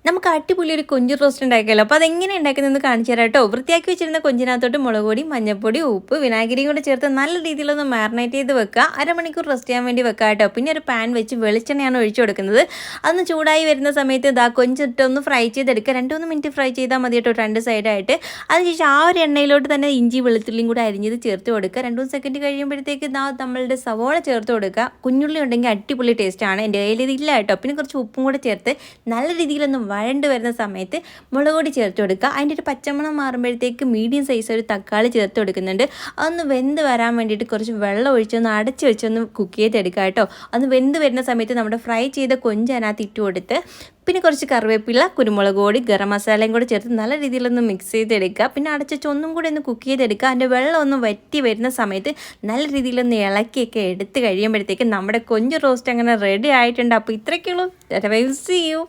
നമുക്ക് അടിപൊളി ഒരു കൊഞ്ച് റോസ്റ്റ് ഉണ്ടാക്കിയല്ലോ. അപ്പോൾ അതെങ്ങനെ ഉണ്ടാക്കുന്നതെന്ന് കാണിച്ചു തരാം കേട്ടോ. വൃത്തിയാക്കി വെച്ചിരുന്ന കൊഞ്ചിനകത്തോട്ട് മുളക് പൊടി, മഞ്ഞൾപ്പൊടി, ഉപ്പ്, വിനാഗിരിയും കൂടെ ചേർത്ത് നല്ല രീതിയിലൊന്ന് മാറിനേറ്റ് ചെയ്ത് വെക്കുക. അരമണിക്കൂർ റെസ്റ്റ് ചെയ്യാൻ വേണ്ടി വെക്കുക കേട്ടോ. പിന്നെ ഒരു പാൻ വെച്ച് വെളിച്ചെണ്ണയാണ് ഒഴിച്ചു കൊടുക്കുന്നത്. അതൊന്ന് ചൂടായി വരുന്ന സമയത്ത് ഇതാ കൊഞ്ചിട്ടൊന്ന് ഫ്രൈ ചെയ്തെടുക്കുക. 2-3 മിനിറ്റ് ഫ്രൈ ചെയ്താൽ മതി കേട്ടോ, രണ്ട് സൈഡായിട്ട്. അതിനുശേഷം ആ ഒരു എണ്ണയിലോട്ട് തന്നെ ഇഞ്ചി വെളുത്തുള്ളിയും കൂടെ അരിഞ്ഞത് ചേർത്ത് കൊടുക്കുക. 2-3 സെക്കൻഡ് കഴിയുമ്പോഴത്തേക്ക് ഇതാ നമ്മളുടെ സവോള ചേർത്ത് കൊടുക്കുക. കുഞ്ഞുള്ളി ഉണ്ടെങ്കിൽ അടിപൊളി ടേസ്റ്റാണ്. എൻ്റെ കയ്യിൽ ഇതില്ല കേട്ടോ. പിന്നെ കുറച്ച് ഉപ്പും കൂടെ ചേർത്ത് നല്ല രീതിയിലൊന്ന് വഴണ്ട് വരുന്ന സമയത്ത് മുളക് പൊടി ചേർത്ത് കൊടുക്കുക. അതിൻ്റെ ഒരു പച്ചമണം മാറുമ്പോഴത്തേക്ക് മീഡിയം സൈസ് ഒരു തക്കാളി ചേർത്ത് കൊടുക്കുന്നുണ്ട്. അതൊന്ന് വെന്ത് വരാൻ വേണ്ടിയിട്ട് കുറച്ച് വെള്ളം ഒഴിച്ചൊന്ന് അടച്ച് വെച്ചൊന്ന് കുക്ക് ചെയ്തെടുക്കുക കേട്ടോ. അന്ന് വെന്ത് വരുന്ന സമയത്ത് നമ്മുടെ ഫ്രൈ ചെയ്ത കൊഞ്ച് അതിനകത്ത് ഇട്ട് കൊടുത്ത് പിന്നെ കുറച്ച് കറിവേപ്പില, കുരുമുളക് പൊടി, ഗരം മസാലയും കൂടെ ചേർത്ത് നല്ല രീതിയിലൊന്ന് മിക്സ് ചെയ്തെടുക്കുക. പിന്നെ അടച്ച് ഒന്നും കൂടി ഒന്ന് കുക്ക് ചെയ്തെടുക്കുക. അതിൻ്റെ വെള്ളം ഒന്ന് വറ്റി വരുന്ന സമയത്ത് നല്ല രീതിയിലൊന്ന് ഇളക്കിയൊക്കെ എടുത്ത് കഴിയുമ്പോഴത്തേക്ക് നമ്മുടെ കൊഞ്ച് റോസ്റ്റ് അങ്ങനെ റെഡി ആയിട്ടുണ്ട്. അപ്പോൾ ഇത്രയ്ക്കുള്ളൂ. See you.